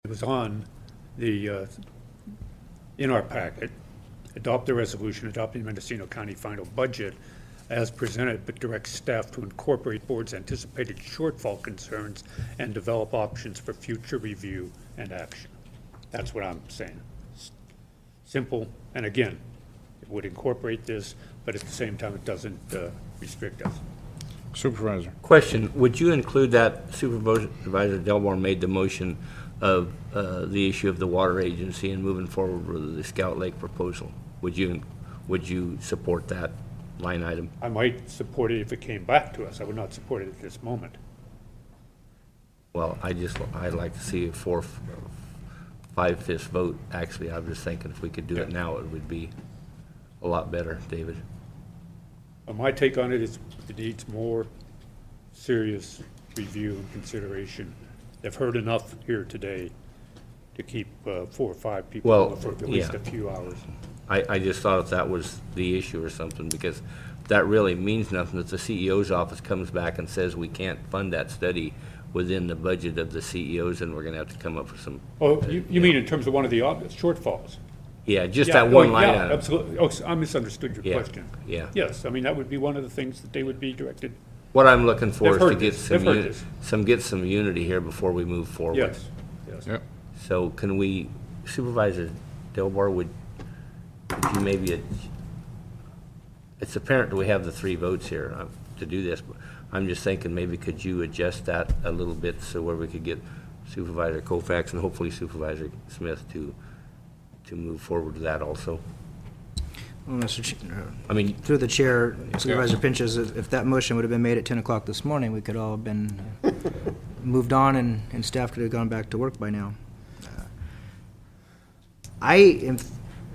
It was on the, in our packet, adopt the resolution adopting Mendocino County final budget as presented, but direct staff to incorporate board's anticipated shortfall concerns and develop options for future review and action. That's what I'm saying. Simple, and again, it would incorporate this, but at the same time, it doesn't restrict us. Supervisor. Question, would you include that Supervisor Delmore made the motion of the issue of the water agency and moving forward with the Scout Lake proposal? Would you support that line item? I might support it if it came back to us. I would not support it at this moment. Well, I'd like to see a 5/5 vote. Actually, I was just thinking if we could do it now, it would be a lot better, David. My take on it is it needs more serious review and consideration. They've heard enough here today to keep 4 or 5 people for at least a few hours. I just thought if that was the issue or something, because that really means nothing if the CEO's office comes back and says we can't fund that study within the budget of the CEOs, and we're going to have to come up with some. Oh, you mean in terms of one of the shortfalls? Yeah, just that one line item. Absolutely. Oh, I misunderstood your question. Yeah. Yes, I mean, that would be one of the things that they would be directed. What I'm looking for is to get get some unity here before we move forward. Yes, yes. Yep. So can we, Supervisor Delbar, would you maybe, it's apparent that we have the 3 votes here to do this, but I'm just thinking maybe could you adjust that a little bit so where we could get Supervisor Koufax and hopefully Supervisor Smith to move forward with that also. Well, I mean, through the chair, Supervisor Pinches, if that motion would have been made at 10 o'clock this morning, we could all have been moved on and staff could have gone back to work by now. I am,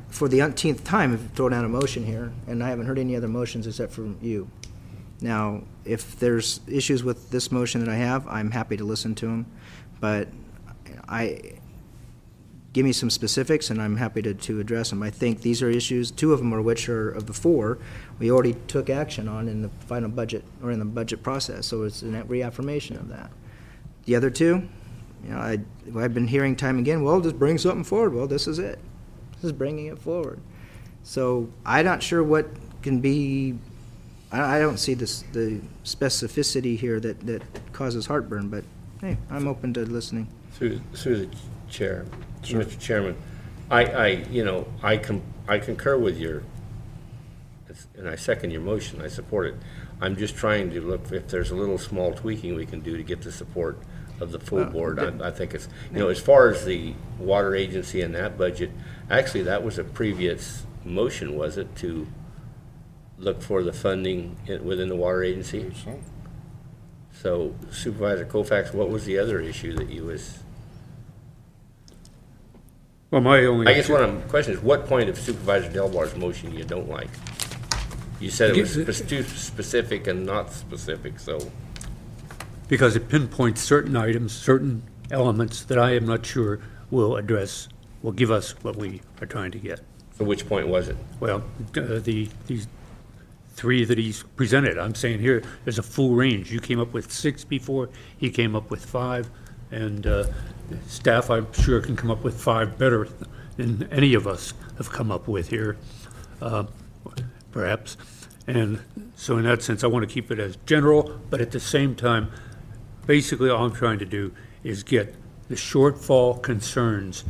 for the umpteenth time, have thrown out a motion here, and I haven't heard any other motions except from you. Now, if there's issues with this motion that I have, I'm happy to listen to them, but give me some specifics, and I'm happy to address them. I think these are issues, 2 of them are which are of the 4 we already took action on in the final budget or in the budget process, so it's a reaffirmation of that. The other 2, you know, I've been hearing time and again, well, just bring something forward. Well, this is it. This is bringing it forward. So I'm not sure what can be. I don't see the specificity here that causes heartburn, but hey, I'm open to listening. Through the chair, sure. Mr. Chairman, I concur with your, and I second your motion. I support it. I'm just trying to look if there's a little small tweaking we can do to get the support of the full board. I think it's, as far as the water agency and that budget, actually that was a previous motion, was it, to look for the funding within the water agency? So Supervisor Koufax, what was the other issue that you was? Well, I guess what I'm questioning is what point of Supervisor Delbar's motion you don't like? You said it was too specific and not specific, so. Because it pinpoints certain items, certain elements that I am not sure will give us what we are trying to get. So which point was it? Well, these 3 that he's presented. I'm saying here there's a full range. You came up with 6 before, he came up with 5, and staff, I'm sure, can come up with 5 better than any of us have come up with here, perhaps. And so in that sense, I want to keep it as general, but at the same time, basically all I'm trying to do is get the shortfall concerns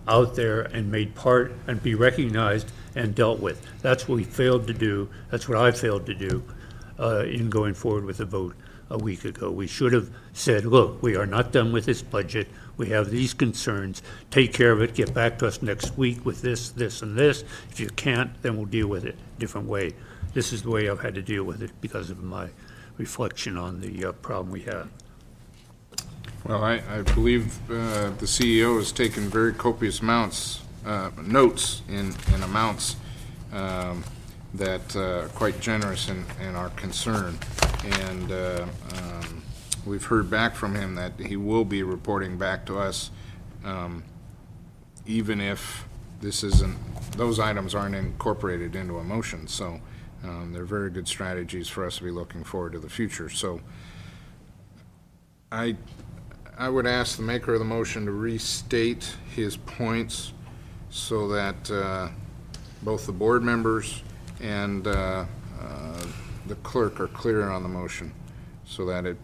out there and made part and be recognized and dealt with. That's what we failed to do. That's what I failed to do in going forward with the vote a week ago. We should have said, look, we are not done with this budget. We have these concerns. Take care of it. Get back to us next week with this, this, and this. If you can't, then we'll deal with it a different way. This is the way I've had to deal with it because of my reflection on the problem we have. Well, I believe the CEO has taken very copious notes in amounts that are quite generous in our concern. And we've heard back from him that he will be reporting back to us even if those items aren't incorporated into a motion. So they're very good strategies for us to be looking forward to the future. So I would ask the maker of the motion to restate his points so that both the board members and the clerk are clear on the motion, so that it,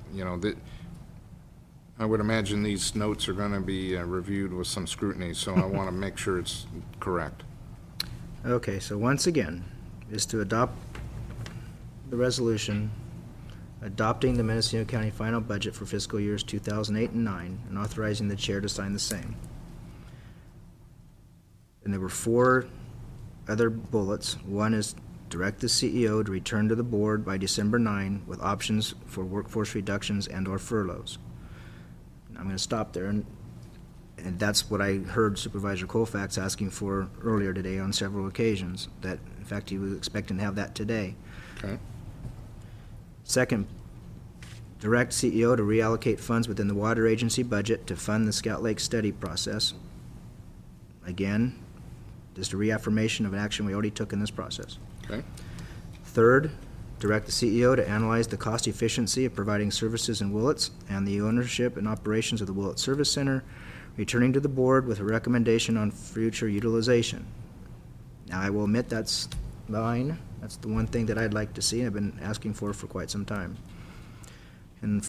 I would imagine these notes are going to be reviewed with some scrutiny, so I want to make sure it's correct. Okay, so once again, is to adopt the resolution adopting the Mendocino County final budget for fiscal years 2008 and 9 and authorizing the chair to sign the same. And there were 4 other bullets. One is direct the CEO to return to the board by December 9 with options for workforce reductions and/or furloughs. I'm going to stop there, and that's what I heard Supervisor Colfax asking for earlier today on several occasions, that in fact he was expecting to have that today. Okay. Second, direct CEO to reallocate funds within the water agency budget to fund the Scout Lake study process. Again, just a reaffirmation of an action we already took in this process. Okay. Third, direct the CEO to analyze the cost efficiency of providing services in Willits and the ownership and operations of the Willits Service Center, returning to the board with a recommendation on future utilization. Now, I will admit that's mine. That's the one thing that I'd like to see, and I've been asking for quite some time. And